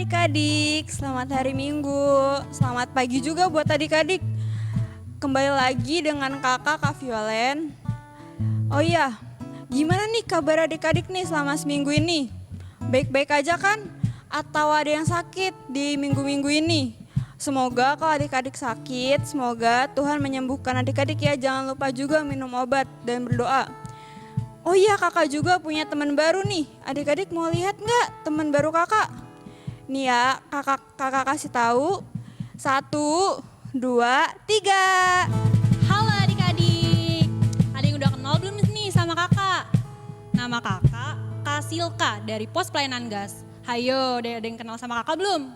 adik-adik, selamat hari Minggu. Selamat pagi juga buat adik-adik. Kembali lagi dengan kakak Kak Violen. Oh iya, gimana nih kabar adik-adik nih selama seminggu ini? Baik-baik aja kan? Atau ada yang sakit di minggu-minggu ini? Semoga kalau adik-adik sakit, semoga Tuhan menyembuhkan adik-adik ya. Jangan lupa juga minum obat dan berdoa. Oh iya, kakak juga punya teman baru nih. Adik-adik mau lihat nggak teman baru kakak? Nih ya, kakak kasih tahu. 1, 2, 3. Halo adik-adik. Ada yang udah kenal belum nih sama kakak? Nama kakak Kak Silka dari Pos Pelayanan Gas. Hayo, ada yang kenal sama kakak belum?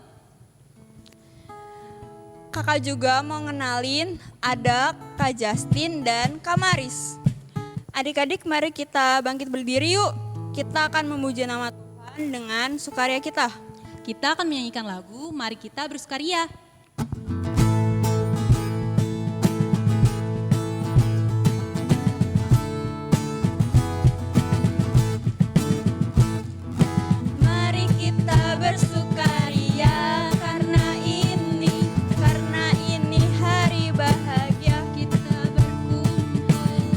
Kakak juga mau ngenalin ada Kak Justin dan Kak Maris. Adik-adik mari kita bangkit berdiri yuk. Kita akan memuji nama Tuhan dengan sukaria kita. Kita akan menyanyikan lagu Mari Kita Bersukaria. Mari kita bersukaria karena ini hari bahagia.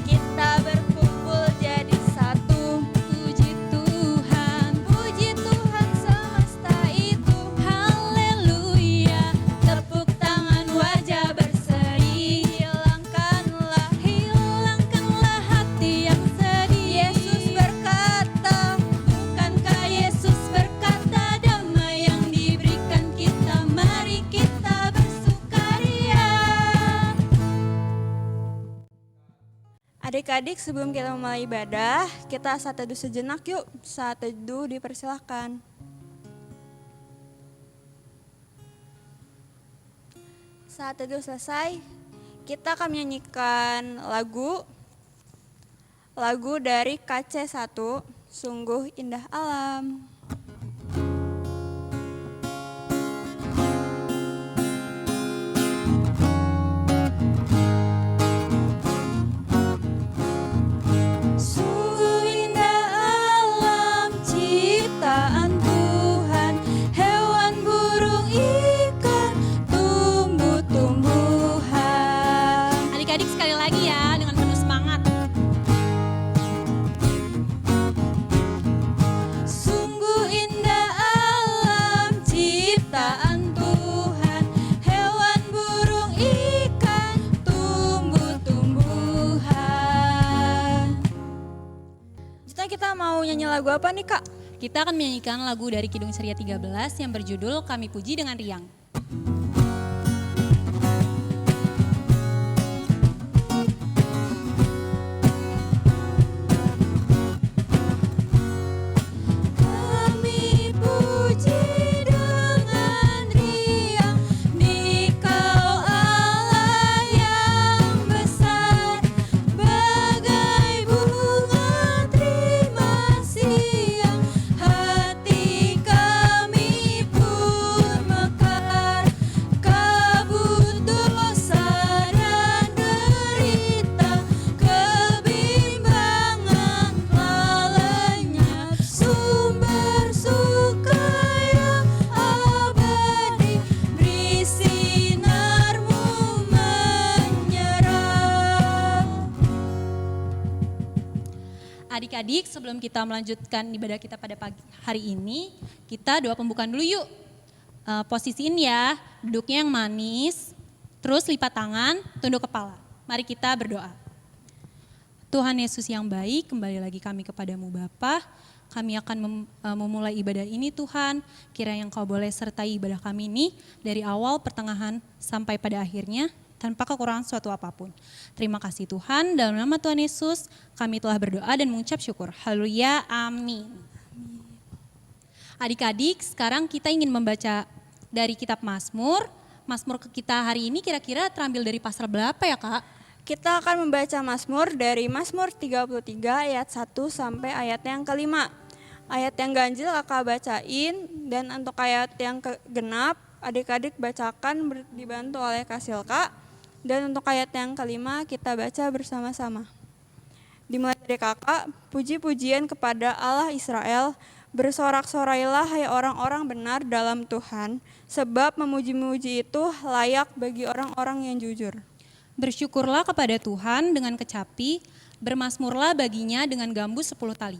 Kita berkumpul jadi satu. Puji Tuhan semesta itu. Haleluya. Tepuk tangan wajah berseri. Hilangkanlah hati yang sedih. Yesus berkata, bukankah Yesus berkata damai yang diberikan kita. Mari kita bersukaria. Adik-adik, sebelum kita memulai ibadah, kita saat teduh sejenak yuk. Saat teduh dipersilahkan. Saat teduh selesai, kita akan menyanyikan lagu dari KC1, Sungguh Indah Alam. Sungguh indah alam ciptaan Tuhan, hewan, burung, ikan, tumbuh-tumbuhan. Adik-adik sekali lagi ya dengan penuh semangat. Sungguh indah alam ciptaan Tuhan, hewan, burung, ikan, tumbuh-tumbuhan. Jadi kita mau nyanyi lagu apa nih Kak? Kita akan menyanyikan lagu dari Kidung Ceria 13 yang berjudul Kami Puji dengan Riang. Kami puji dengan riang, Dikau Allah yang besar, bagai bunga terima siang, hati kami pun mekar, kabut dosa dan derita, kebimbangan telah lenyap, sumber suka yang abadi, beri sinarmu menyerah. Adik-adik, sebelum kita melanjutkan ibadah kita pada pagi hari ini, kita doa pembukaan dulu yuk. Posisiin ya, duduknya yang manis, terus lipat tangan, tunduk kepala. Mari kita berdoa. Tuhan Yesus yang baik, kembali lagi kami kepadamu Bapa. Kami akan memulai ibadah ini Tuhan, kiranya Engkau boleh sertai ibadah kami ini dari awal, pertengahan, sampai pada akhirnya, tanpa kekurangan suatu apapun. Terima kasih Tuhan, dalam nama Tuhan Yesus kami telah berdoa dan mengucap syukur. Haleluya, amin. Adik-adik, sekarang kita ingin membaca dari kitab Mazmur. Mazmur kita hari ini kira-kira terambil dari pasal berapa ya Kak? Kita akan membaca Mazmur dari Mazmur 33 ayat 1 sampai ayat yang kelima. Ayat yang ganjil kakak bacain, dan untuk ayat yang genap adik-adik bacakan dibantu oleh Kak Silka. Dan untuk ayat yang kelima kita baca bersama-sama. Dimulai dari kakak, puji-pujian kepada Allah Israel, Bersorak-sorailah hai orang-orang benar dalam Tuhan, sebab memuji-muji itu layak bagi orang-orang yang jujur. Bersyukurlah kepada Tuhan dengan kecapi, bermasmurlah baginya dengan gambus 10 tali.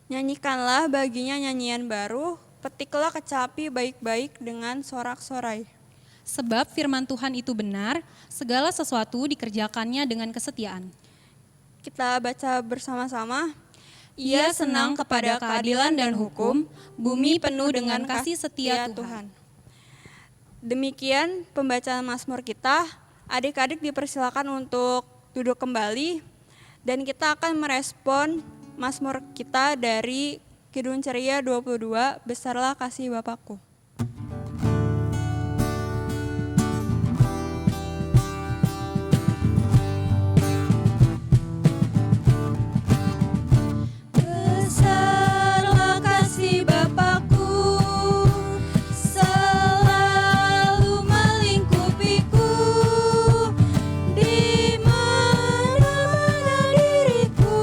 Nyanyikanlah baginya nyanyian baru, petiklah kecapi baik-baik dengan sorak-sorai. Sebab firman Tuhan itu benar, segala sesuatu dikerjakannya dengan kesetiaan. Kita baca bersama-sama. Ia senang kepada keadilan dan hukum, bumi penuh dengan kasih setia Tuhan. Demikian pembacaan Mazmur kita. Adik-adik dipersilakan untuk duduk kembali dan kita akan merespon Mazmur kita dari Kidung Ceria 22, Besarlah Kasih Bapakku. Besarlah kasih Bapakku, selalu melingkupiku, di mana-mana diriku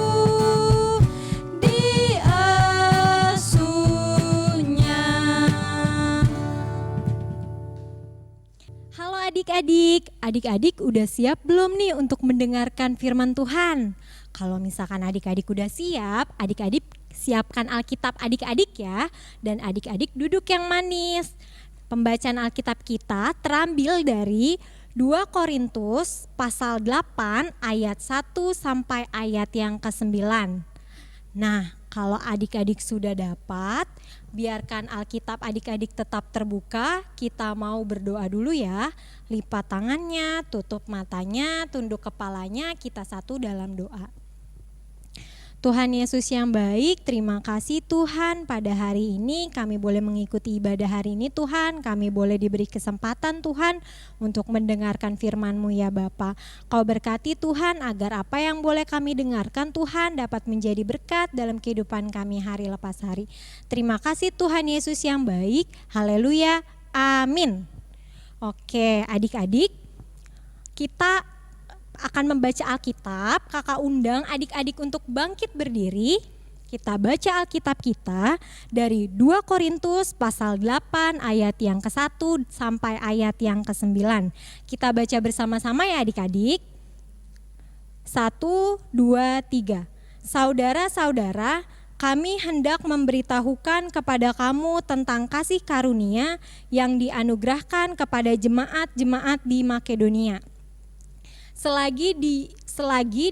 diasuhnya. Halo adik-adik udah siap belum nih untuk mendengarkan firman Tuhan? Kalau misalkan adik-adik udah siap, adik-adik siapkan Alkitab adik-adik ya, dan adik-adik duduk yang manis. Pembacaan Alkitab kita terambil dari 2 Korintus pasal 8 ayat 1 sampai ayat yang ke-9. Nah, kalau adik-adik sudah dapat, biarkan Alkitab adik-adik tetap terbuka. Kita mau berdoa dulu ya. Lipat tangannya, tutup matanya, tunduk kepalanya, kita satu dalam doa. Tuhan Yesus yang baik, terima kasih Tuhan pada hari ini kami boleh mengikuti ibadah hari ini Tuhan. Kami boleh diberi kesempatan Tuhan untuk mendengarkan firman-Mu ya Bapa. Kau berkati Tuhan agar apa yang boleh kami dengarkan Tuhan dapat menjadi berkat dalam kehidupan kami hari lepas hari. Terima kasih Tuhan Yesus yang baik, haleluya, amin. Oke adik-adik, kita akan membaca Alkitab. Kakak undang adik-adik untuk bangkit berdiri. Kita baca Alkitab kita dari 2 Korintus pasal 8 ayat yang ke-1 sampai ayat yang ke-9. Kita baca bersama-sama ya adik-adik. 1, 2, 3. Saudara-saudara, kami hendak memberitahukan kepada kamu tentang kasih karunia yang dianugerahkan kepada jemaat-jemaat di Makedonia. Selagi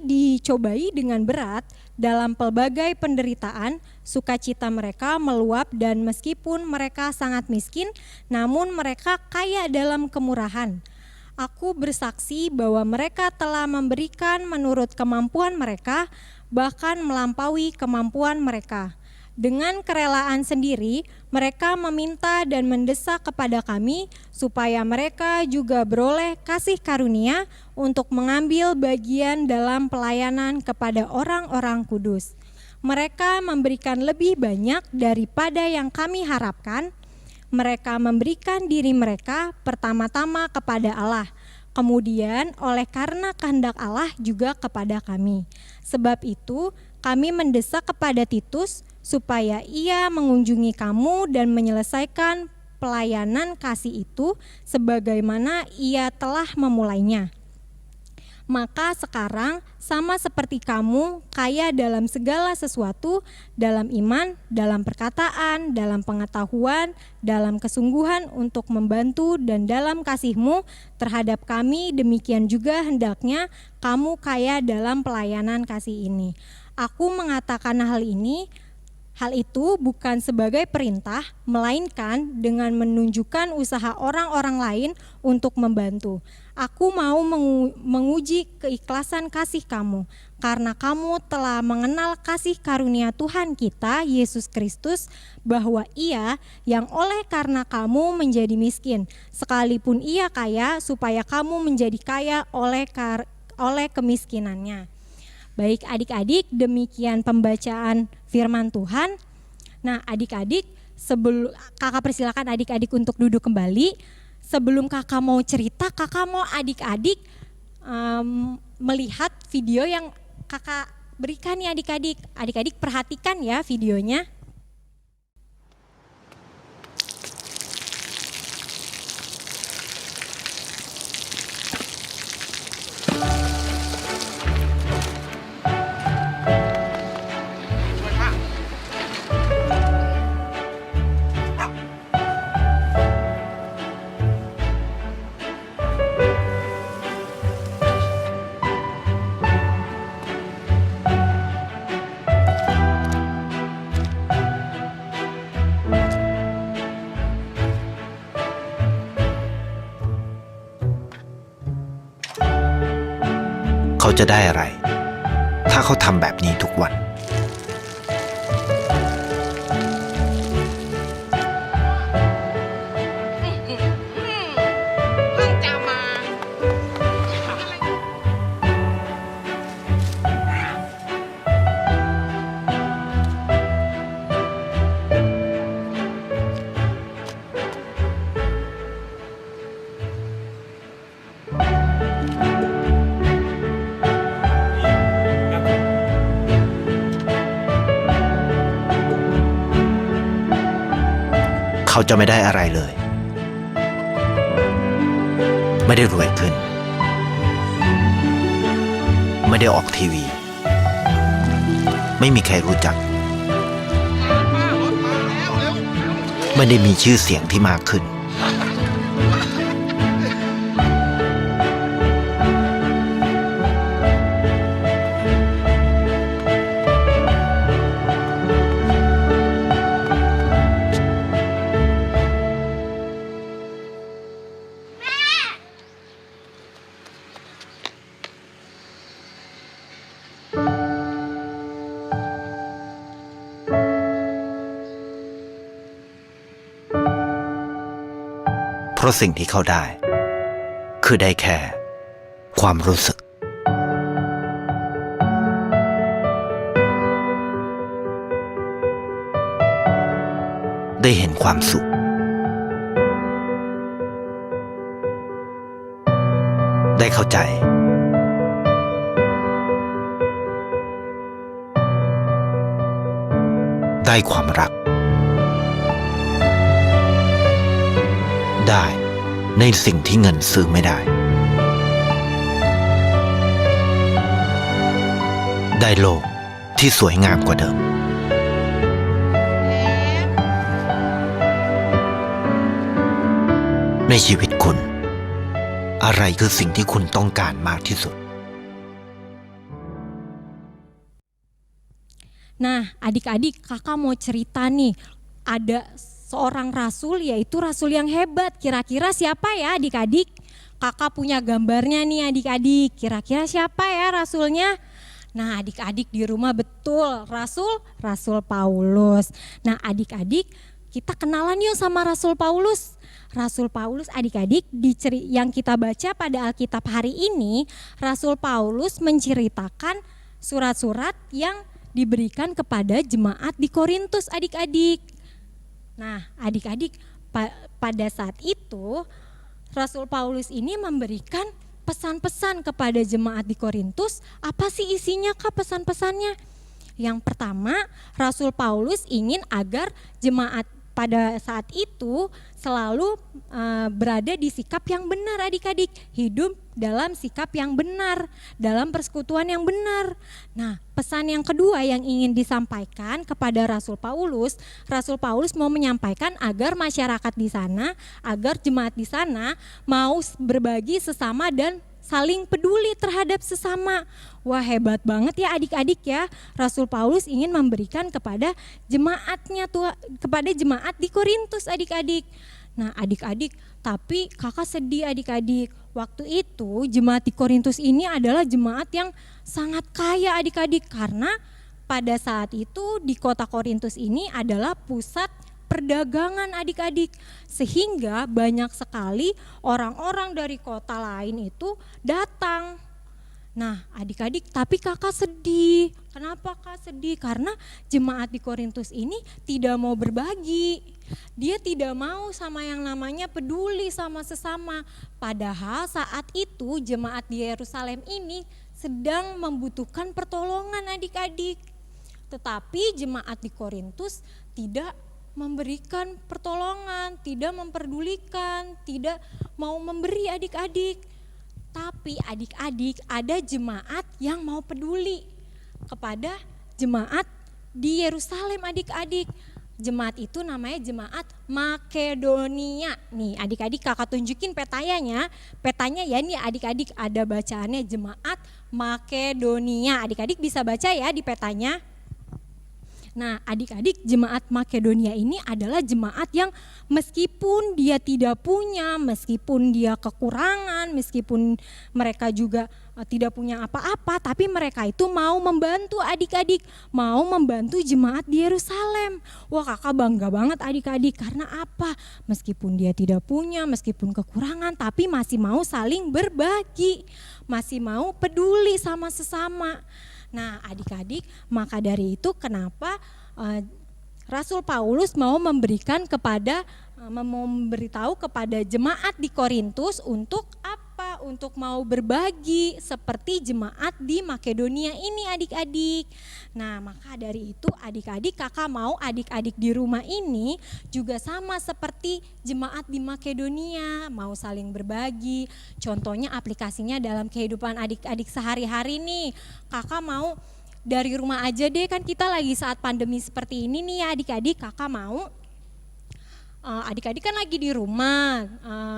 dicobai dengan berat dalam pelbagai penderitaan, sukacita mereka meluap dan meskipun mereka sangat miskin, namun mereka kaya dalam kemurahan. Aku bersaksi bahwa mereka telah memberikan menurut kemampuan mereka, bahkan melampaui kemampuan mereka. Dengan kerelaan sendiri, mereka meminta dan mendesak kepada kami supaya mereka juga beroleh kasih karunia untuk mengambil bagian dalam pelayanan kepada orang-orang kudus. Mereka memberikan lebih banyak daripada yang kami harapkan. Mereka memberikan diri mereka pertama-tama kepada Allah, kemudian oleh karena kehendak Allah juga kepada kami. Sebab itu, kami mendesak kepada Titus supaya ia mengunjungi kamu dan menyelesaikan pelayanan kasih itu sebagaimana ia telah memulainya. Maka sekarang sama seperti kamu kaya dalam segala sesuatu, dalam iman, dalam perkataan, dalam pengetahuan, dalam kesungguhan untuk membantu dan dalam kasihmu terhadap kami, demikian juga hendaknya kamu kaya dalam pelayanan kasih ini. Aku mengatakan hal itu bukan sebagai perintah, melainkan dengan menunjukkan usaha orang-orang lain untuk membantu. Aku mau menguji keikhlasan kasih kamu, karena kamu telah mengenal kasih karunia Tuhan kita, Yesus Kristus, bahwa Ia yang oleh karena kamu menjadi miskin, sekalipun Ia kaya, supaya kamu menjadi kaya oleh kemiskinannya. Baik adik-adik, demikian pembacaan firman Tuhan. Nah adik-adik, kakak persilakan adik-adik untuk duduk kembali. Sebelum kakak mau cerita, kakak mau adik-adik melihat video yang kakak berikan ya adik-adik. Adik-adik perhatikan ya videonya. เขาจะได้อะไร ถ้าเขาทำแบบนี้ทุกวัน เขาจะไม่ได้อะไรเลย ไม่ได้รวยขึ้น ไม่ได้ออกทีวี ไม่มีใครรู้จัก ไม่ได้มีชื่อเสียงที่มากขึ้น เพราะสิ่งที่เขาได้ คือได้แค่ความรู้สึก ได้เห็นความสุข ได้เข้าใจ ได้ความรัก ได้ในสิ่งที่เงินซื้อไม่ได้ ได้โลกที่สวยงามกว่าเดิม ในชีวิตคุณ อะไรคือสิ่งที่คุณต้องการมากที่สุด Nah, adik-adik, kakak mau cerita nih, ada seorang rasul, yaitu rasul yang hebat. Kira-kira siapa ya adik-adik? Kakak punya gambarnya nih adik-adik, kira-kira siapa ya rasulnya? Nah, adik-adik di rumah betul, Rasul Paulus. Nah, adik-adik, kita kenalan yuk sama Rasul Paulus. Rasul Paulus, adik-adik, yang kita baca pada Alkitab hari ini, Rasul Paulus menceritakan surat-surat yang diberikan kepada jemaat di Korintus, adik-adik. Nah, adik-adik, pada saat itu Rasul Paulus ini memberikan pesan-pesan kepada jemaat di Korintus. Apa sih isinya Kak pesan-pesannya? Yang pertama, Rasul Paulus ingin agar jemaat pada saat itu selalu berada di sikap yang benar, adik-adik, hidup dalam sikap yang benar, dalam persekutuan yang benar. Nah, pesan yang kedua yang ingin disampaikan kepada Rasul Paulus mau menyampaikan agar masyarakat di sana, agar jemaat di sana mau berbagi sesama dan saling peduli terhadap sesama. Wah, hebat banget ya adik-adik ya. Rasul Paulus ingin memberikan kepada jemaatnya tuh, kepada jemaat di Korintus, adik-adik. Nah, adik-adik, tapi kakak sedih adik-adik. Waktu itu jemaat di Korintus ini adalah jemaat yang sangat kaya adik-adik, karena pada saat itu di kota Korintus ini adalah pusat perdagangan adik-adik, sehingga banyak sekali orang-orang dari kota lain itu datang. Nah, adik-adik, tapi kakak sedih. Kenapa kak sedih? Karena jemaat di Korintus ini tidak mau berbagi. Dia tidak mau sama yang namanya peduli sama sesama. Padahal saat itu jemaat di Yerusalem ini sedang membutuhkan pertolongan adik-adik. Tetapi jemaat di Korintus tidak memberikan pertolongan, tidak memperdulikan, tidak mau memberi adik-adik. Tapi adik-adik, ada jemaat yang mau peduli kepada jemaat di Yerusalem, adik-adik. Jemaat itu namanya jemaat Makedonia. Nih adik-adik, kakak tunjukin petanya ya, nih adik-adik ada bacaannya jemaat Makedonia. Adik-adik bisa baca ya di petanya. Nah, adik-adik, jemaat Makedonia ini adalah jemaat yang meskipun dia tidak punya, meskipun dia kekurangan, meskipun mereka juga tidak punya apa-apa, tapi mereka itu mau membantu adik-adik, mau membantu jemaat di Yerusalem. Wah, kakak bangga banget adik-adik, karena apa? Meskipun dia tidak punya, meskipun kekurangan, tapi masih mau saling berbagi, masih mau peduli sama sesama. Nah, adik-adik, maka dari itu kenapa Rasul Paulus mau memberitahu kepada jemaat di Korintus untuk apa? Untuk mau berbagi seperti jemaat di Makedonia ini adik-adik. Nah, maka dari itu adik-adik, kakak mau adik-adik di rumah ini juga sama seperti jemaat di Makedonia, mau saling berbagi. Contohnya aplikasinya dalam kehidupan adik-adik sehari-hari nih. Kakak mau dari rumah aja deh, kan kita lagi saat pandemi seperti ini nih ya adik-adik, kakak mau adik-adik kan lagi di rumah,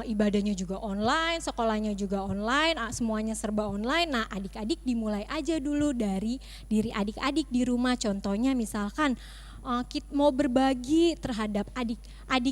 ibadahnya juga online, sekolahnya juga online, semuanya serba online. Nah, adik-adik dimulai aja dulu dari diri adik-adik di rumah. Contohnya misalkan kita mau berbagi terhadap adik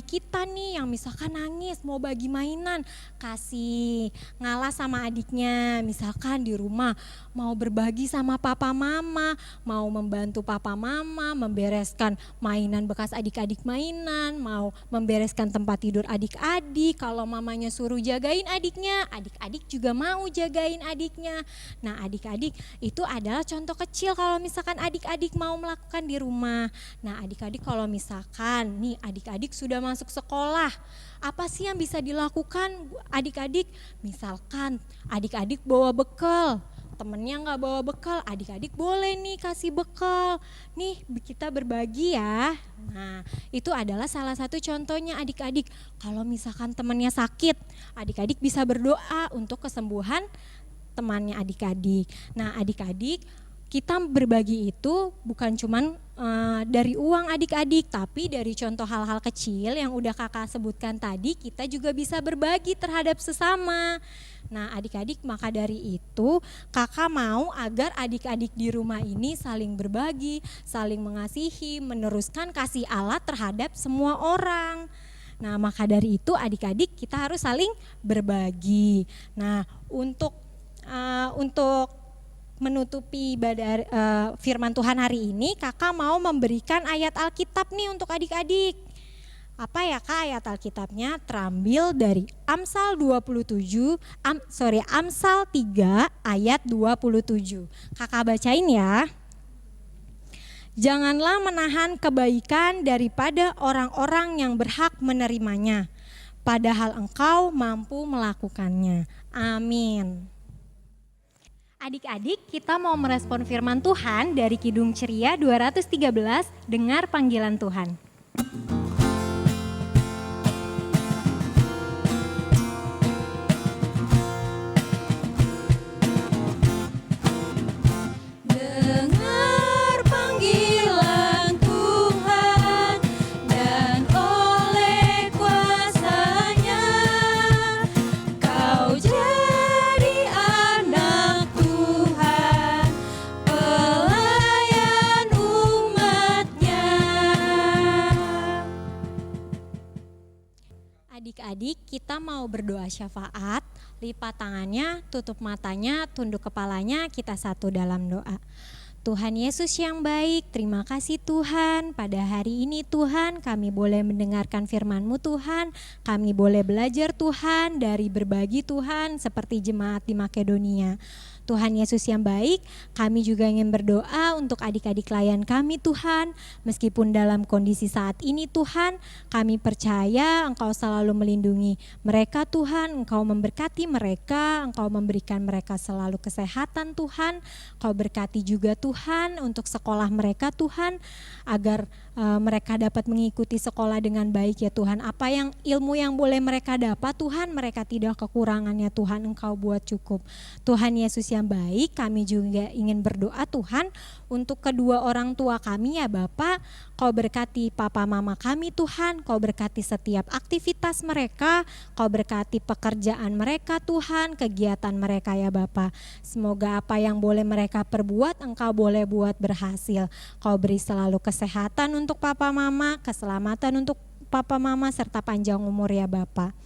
kita nih yang misalkan nangis, mau bagi mainan, kasih ngalah sama adiknya. Misalkan di rumah mau berbagi sama papa mama, mau membantu papa mama membereskan mainan bekas adik-adik mainan, mau membereskan tempat tidur adik-adik. Kalau mamanya suruh jagain adiknya, adik-adik juga mau jagain adiknya. Nah, adik-adik itu adalah contoh kecil kalau misalkan adik-adik mau melakukan di rumah. Nah, adik-adik kalau misalkan nih adik-adik sudah masuk sekolah, apa sih yang bisa dilakukan adik-adik? Misalkan adik-adik bawa bekal, temennya nggak bawa bekal, adik-adik boleh nih kasih bekal. Nih kita berbagi ya. Nah, itu adalah salah satu contohnya adik-adik. Kalau misalkan temennya sakit, adik-adik bisa berdoa untuk kesembuhan temannya adik-adik. Nah, adik-adik, kita berbagi itu bukan cuman dari uang adik-adik, tapi dari contoh hal-hal kecil yang udah kakak sebutkan tadi, kita juga bisa berbagi terhadap sesama. Nah, adik-adik, maka dari itu kakak mau agar adik-adik di rumah ini saling berbagi, saling mengasihi, meneruskan kasih Allah terhadap semua orang. Nah, maka dari itu adik-adik kita harus saling berbagi. Nah, untuk menutupi ibadah firman Tuhan hari ini, kakak mau memberikan ayat Alkitab nih untuk adik-adik. Apa ya kak ayat Alkitabnya? Terambil dari Amsal 3 ayat 27. Kakak bacain ya. Janganlah menahan kebaikan daripada orang-orang yang berhak menerimanya, padahal engkau mampu melakukannya. Amin. Adik-adik, kita mau merespon firman Tuhan dari Kidung Ceria 213, dengar panggilan Tuhan. Dengar panggilan Tuhan dan oleh kuasa-Nya kau jadi anak Tuhan, pelayan umat-Nya. Adik-adik, kita mau berdoa syafaat, lipat tangannya, tutup matanya, tunduk kepalanya, kita satu dalam doa. Tuhan Yesus yang baik, terima kasih Tuhan, pada hari ini Tuhan kami boleh mendengarkan firman-Mu Tuhan, kami boleh belajar Tuhan dari berbagi Tuhan seperti jemaat di Makedonia. Tuhan Yesus yang baik, kami juga ingin berdoa untuk adik-adik klien kami Tuhan, meskipun dalam kondisi saat ini Tuhan, kami percaya Engkau selalu melindungi mereka Tuhan, Engkau memberkati mereka, Engkau memberikan mereka selalu kesehatan Tuhan, Engkau berkati juga Tuhan untuk sekolah mereka Tuhan, agar mereka dapat mengikuti sekolah dengan baik ya Tuhan. Apa yang ilmu yang boleh mereka dapat Tuhan, mereka tidak kekurangannya Tuhan, Engkau buat cukup. Tuhan Yesus yang baik, kami juga ingin berdoa Tuhan untuk kedua orang tua kami ya Bapak. Kau berkati papa mama kami Tuhan, Kau berkati setiap aktivitas mereka, Kau berkati pekerjaan mereka Tuhan, kegiatan mereka ya Bapak. Semoga apa yang boleh mereka perbuat Engkau boleh buat berhasil. Kau beri selalu kesehatan untuk papa mama, keselamatan untuk papa mama serta panjang umur ya Bapak.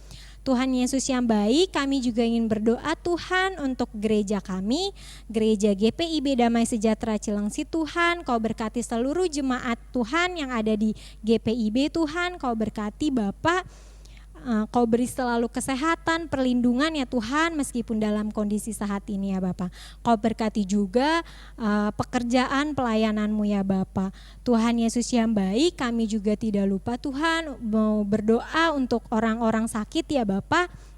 Tuhan Yesus yang baik, kami juga ingin berdoa Tuhan untuk gereja kami, gereja GPIB Damai Sejahtera Cilengsi Tuhan. Kau berkati seluruh jemaat Tuhan yang ada di GPIB Tuhan, Kau berkati Bapak. Kau beri selalu kesehatan, perlindungan ya Tuhan meskipun dalam kondisi saat ini ya Bapak. Kau berkati juga pekerjaan pelayanan-Mu ya Bapak. Tuhan Yesus yang baik, kami juga tidak lupa Tuhan mau berdoa untuk orang-orang sakit ya Bapak.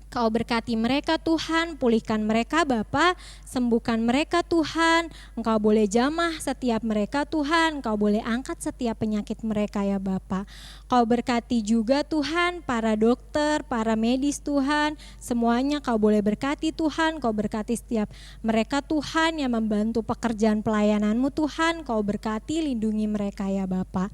Kau berkati mereka Tuhan, pulihkan mereka Bapa, sembuhkan mereka Tuhan. Engkau boleh jamah setiap mereka Tuhan, Engkau boleh angkat setiap penyakit mereka ya Bapa. Kau berkati juga Tuhan para dokter, para medis Tuhan, semuanya Kau boleh berkati Tuhan. Kau berkati setiap mereka Tuhan yang membantu pekerjaan pelayanan-Mu Tuhan. Kau berkati, lindungi mereka ya Bapa.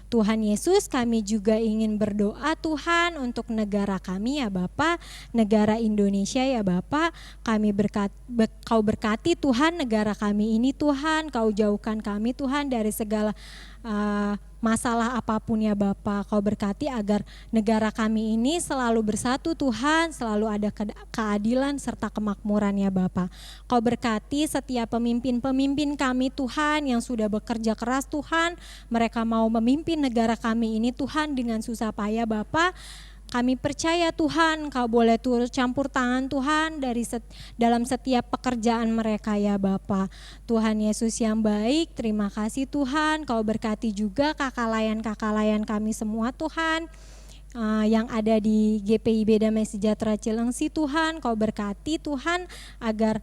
Tuhan Yesus, kami juga ingin berdoa Tuhan untuk negara kami ya Bapa, negara Indonesia ya Bapa. Kau berkati Tuhan negara kami ini Tuhan, Kau jauhkan kami Tuhan dari segala masalah apapun ya Bapa. Kau berkati agar negara kami ini selalu bersatu Tuhan, selalu ada keadilan serta kemakmuran ya Bapa. Kau berkati setiap pemimpin-pemimpin kami Tuhan yang sudah bekerja keras Tuhan, mereka mau memimpin negara kami ini Tuhan dengan susah payah Bapa. Kami percaya Tuhan, Kau boleh turut campur tangan Tuhan dalam setiap pekerjaan mereka ya Bapa. Tuhan Yesus yang baik, terima kasih Tuhan. Kau berkati juga kakak layan kami semua Tuhan. Yang ada di GPIB Damai Sejahtera Cilengsi Tuhan, Kau berkati Tuhan agar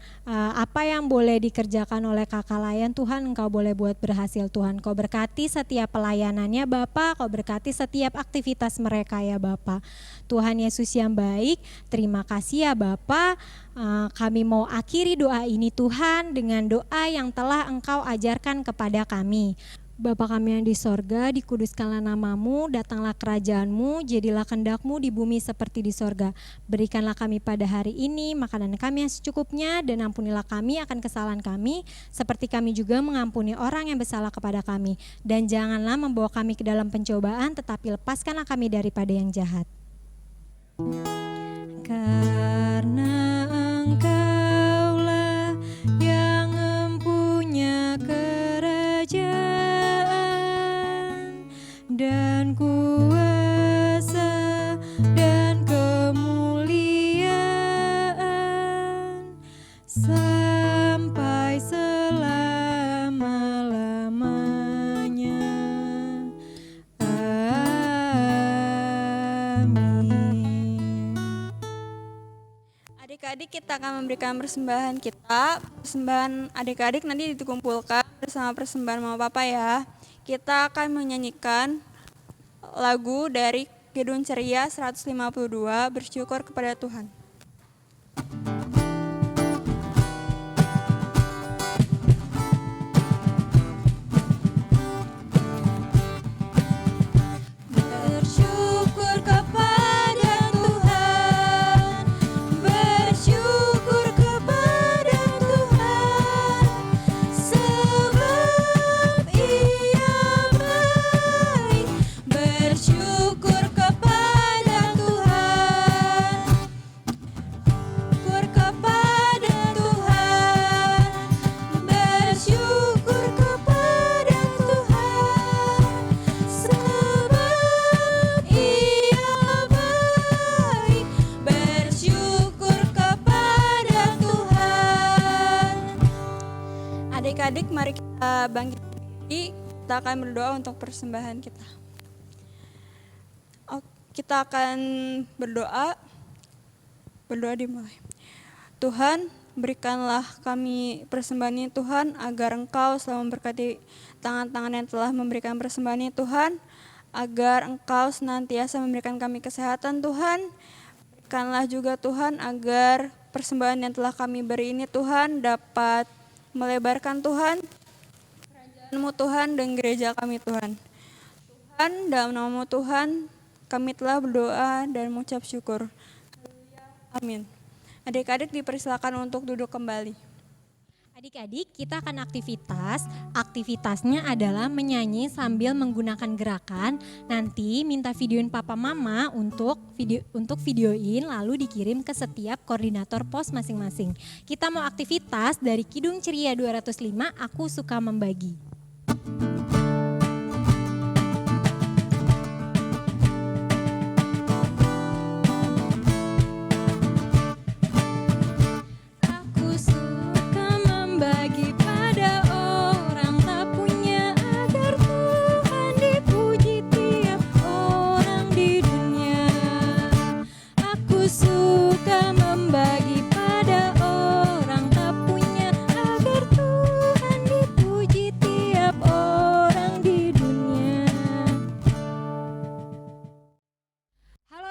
apa yang boleh dikerjakan oleh kakak layan Tuhan Engkau boleh buat berhasil Tuhan. Kau berkati setiap pelayanannya Bapa, Kau berkati setiap aktivitas mereka ya Bapa. Tuhan Yesus yang baik, terima kasih ya Bapa. Kami mau akhiri doa ini Tuhan dengan doa yang telah Engkau ajarkan kepada kami. Bapa kami yang di sorga, dikuduskanlah namamu, datanglah kerajaan-Mu, jadilah kehendak-Mu di bumi seperti di sorga. Berikanlah kami pada hari ini makanan kami yang secukupnya, dan ampunilah kami akan kesalahan kami, seperti kami juga mengampuni orang yang bersalah kepada kami. Dan janganlah membawa kami ke dalam pencobaan, tetapi lepaskanlah kami daripada yang jahat. Karena Engkaulah yang mempunyai kerajaan dan kuasa dan kemuliaan sampai selama-lamanya. Amin. Adik-adik, kita akan memberikan persembahan kita. Persembahan adik-adik nanti dikumpulkan bersama persembahan mama papa ya. Kita akan menyanyikan lagu dari Kidung Ceria 152, Bersyukur kepada Tuhan. Bersyukur kepada Tuhan, bersyukur kepada Tuhan, sebab Ia baik. Bersyukur kepada Tuhan, syukur kepada Tuhan, bersyukur kepada Tuhan, sebab Ia baik. Bersyukur kepada Tuhan. Adik-adik, mari kita bangkit berdiri. Kita akan berdoa untuk persembahan kita. Kita akan berdoa dimulai. Tuhan, berikanlah kami persembahan ini Tuhan, agar Engkau selalu memberkati tangan-tangan yang telah memberikan persembahan ini Tuhan, agar Engkau senantiasa memberikan kami kesehatan Tuhan, Berkatkanlah juga Tuhan agar persembahan yang telah kami beri ini Tuhan dapat melebarkan Tuhan, kerajaan-Mu Tuhan dan gereja kami Tuhan. Tuhan, dalam nama-Mu Tuhan, kami telah berdoa dan mengucap syukur. Amin. Adik-adik dipersilakan untuk duduk kembali. Adik-adik, kita akan aktivitas. Aktivitasnya adalah menyanyi sambil menggunakan gerakan. Nanti minta videoin papa mama untuk videoin lalu dikirim ke setiap koordinator pos masing-masing. Kita mau aktivitas dari Kidung Ceria 205, Aku Suka Membagi.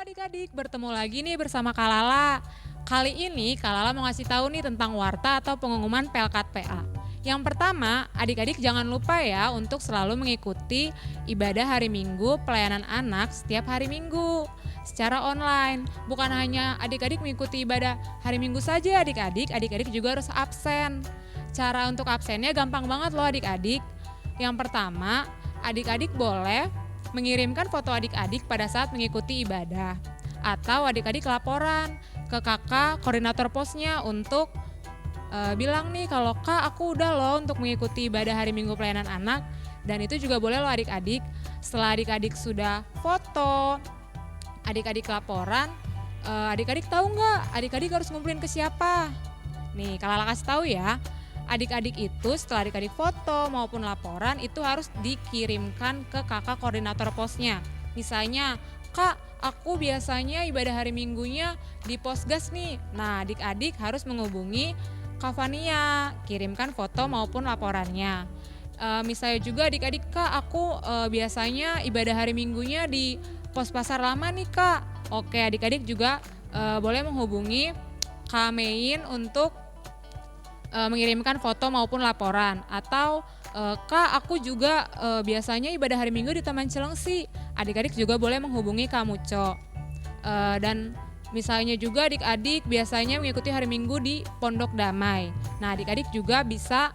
Adik-adik, bertemu lagi nih bersama Kak Lala. Kali ini Kak Lala mau ngasih tahu nih tentang warta atau pengumuman Pelkat PA. Yang pertama, adik-adik jangan lupa ya untuk selalu mengikuti ibadah hari Minggu pelayanan anak setiap hari Minggu secara online. Bukan hanya adik-adik mengikuti ibadah hari Minggu saja adik-adik juga harus absen. Cara untuk absennya gampang banget loh adik-adik. Yang pertama, adik-adik boleh mengirimkan foto adik-adik pada saat mengikuti ibadah. Atau adik-adik laporan ke kakak koordinator posnya untuk bilang nih kalau Kak aku udah loh untuk mengikuti ibadah hari Minggu pelayanan anak. Dan itu juga boleh loh adik-adik. Setelah adik-adik sudah foto, adik-adik laporan, adik-adik tahu nggak adik-adik harus ngumpulin ke siapa? Nih Kak Lala kasih tahu ya. Adik-adik itu setelah adik-adik foto maupun laporan itu harus dikirimkan ke kakak koordinator posnya. Misalnya, Kak, aku biasanya ibadah hari Minggunya di Posgas nih. Nah, adik-adik harus menghubungi Kak Fania, kirimkan foto maupun laporannya. Misalnya juga adik-adik, Kak, aku biasanya ibadah hari Minggunya di Pos Pasar Lama nih, Kak. Oke, adik-adik juga boleh menghubungi Kak Mein untuk mengirimkan foto maupun laporan. Atau Kak aku juga biasanya ibadah hari Minggu di Taman Cilengsi. Adik-adik juga boleh menghubungi Kak Muco. Dan misalnya juga adik-adik biasanya mengikuti hari Minggu di Pondok Damai. Nah adik-adik juga bisa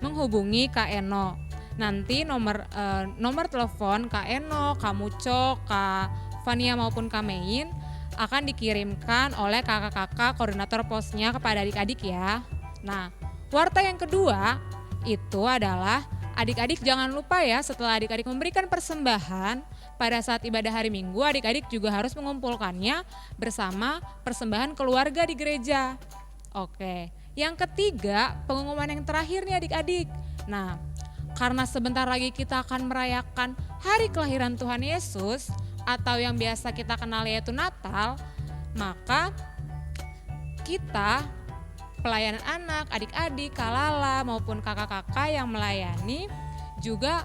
menghubungi Kak Eno. Nanti nomor telepon Kak Eno, Kak Muco, Kak Fania maupun Kak Mein akan dikirimkan oleh kakak-kakak koordinator posnya kepada adik-adik ya. Nah, warta yang kedua itu adalah adik-adik jangan lupa ya setelah adik-adik memberikan persembahan pada saat ibadah hari Minggu, adik-adik juga harus mengumpulkannya bersama persembahan keluarga di gereja. Oke, yang ketiga pengumuman yang terakhir nih adik-adik. Nah, karena sebentar lagi kita akan merayakan hari kelahiran Tuhan Yesus, atau yang biasa kita kenal yaitu Natal, maka kita pelayanan anak, adik-adik, Kak Lala maupun kakak-kakak yang melayani juga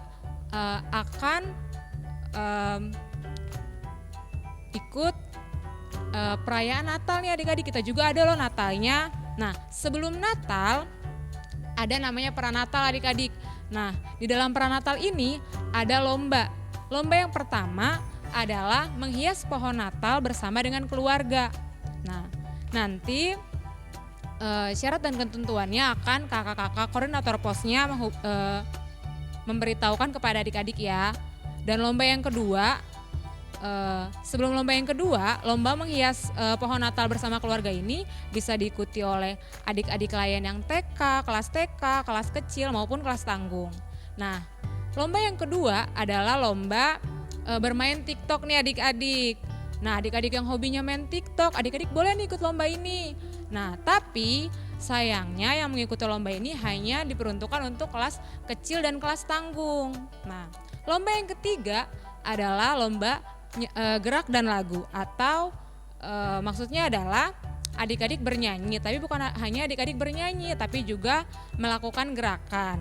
akan ikut perayaan Natal nih adik-adik. Kita juga ada loh Natalnya. Nah sebelum Natal ada namanya pranatal adik-adik. Nah di dalam pranatal ini ada lomba. Lomba yang pertama adalah menghias pohon Natal bersama dengan keluarga. Nah, nanti syarat dan ketentuannya akan kakak-kakak koordinator posnya memberitahukan kepada adik-adik ya. Dan lomba yang kedua, sebelum lomba yang kedua, lomba menghias pohon Natal bersama keluarga ini bisa diikuti oleh adik-adik layan yang TK, kelas kecil maupun kelas tanggung. Nah, lomba yang kedua adalah lomba bermain TikTok nih adik-adik. Nah adik-adik yang hobinya main TikTok, adik-adik boleh nih ikut lomba ini. Nah tapi sayangnya yang mengikuti lomba ini hanya diperuntukkan untuk kelas kecil dan kelas tanggung. Nah lomba yang ketiga adalah lomba gerak dan lagu atau maksudnya adalah adik-adik bernyanyi, tapi bukan hanya adik-adik bernyanyi tapi juga melakukan gerakan.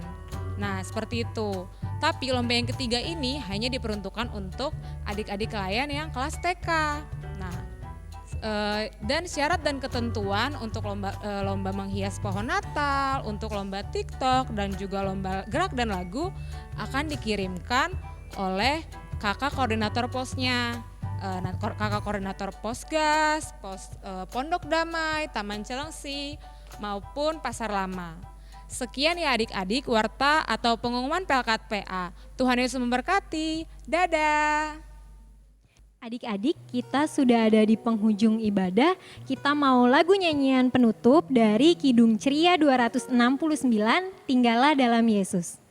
Nah seperti itu. Tapi lomba yang ketiga ini hanya diperuntukkan untuk adik-adik layan yang kelas TK. Nah, Dan syarat dan ketentuan untuk lomba menghias pohon Natal, untuk lomba TikTok dan juga lomba gerak dan lagu akan dikirimkan oleh kakak koordinator posnya. Kakak koordinator Posgas, Pondok Damai, Taman Celengsi maupun Pasar Lama. Sekian ya adik-adik warta atau pengumuman Pelkat PA. Tuhan Yesus memberkati. Dadah. Adik-adik, kita sudah ada di penghujung ibadah. Kita mau lagu nyanyian penutup dari Kidung Ceria 269, Tinggallah Dalam Yesus.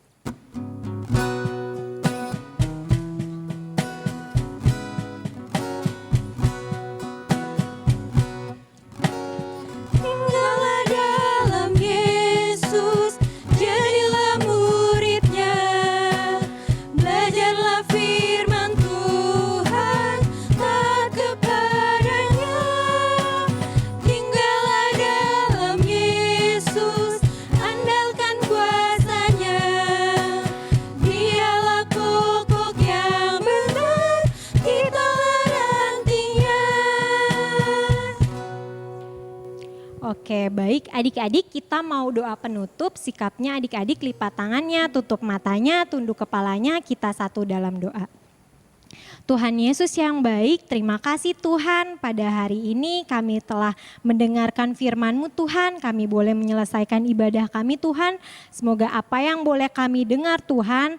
Tinggallah dalam Yesus, jadilah muridnya, belajarlah firman Tuhan, taat kepadanya. Tinggallah dalam Yesus, andalkan kuasanya, dialah pokok yang benar, kitalah rantingnya. Oke, baik adik-adik, kita mau doa penutup. Sikapnya adik-adik lipat tangannya, tutup matanya, tunduk kepalanya, kita satu dalam doa. Tuhan Yesus yang baik, terima kasih Tuhan, pada hari ini kami telah mendengarkan firman-Mu Tuhan, kami boleh menyelesaikan ibadah kami Tuhan. Semoga apa yang boleh kami dengar Tuhan,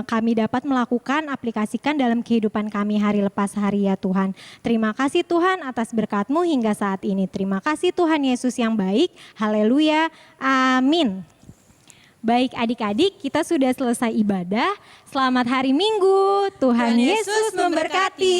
kami dapat melakukan, aplikasikan dalam kehidupan kami hari lepas hari ya Tuhan. Terima kasih Tuhan atas berkat-Mu hingga saat ini. Terima kasih Tuhan Yesus yang baik, haleluya, amin. Baik adik-adik, kita sudah selesai ibadah. Selamat hari Minggu, Tuhan Yesus memberkati.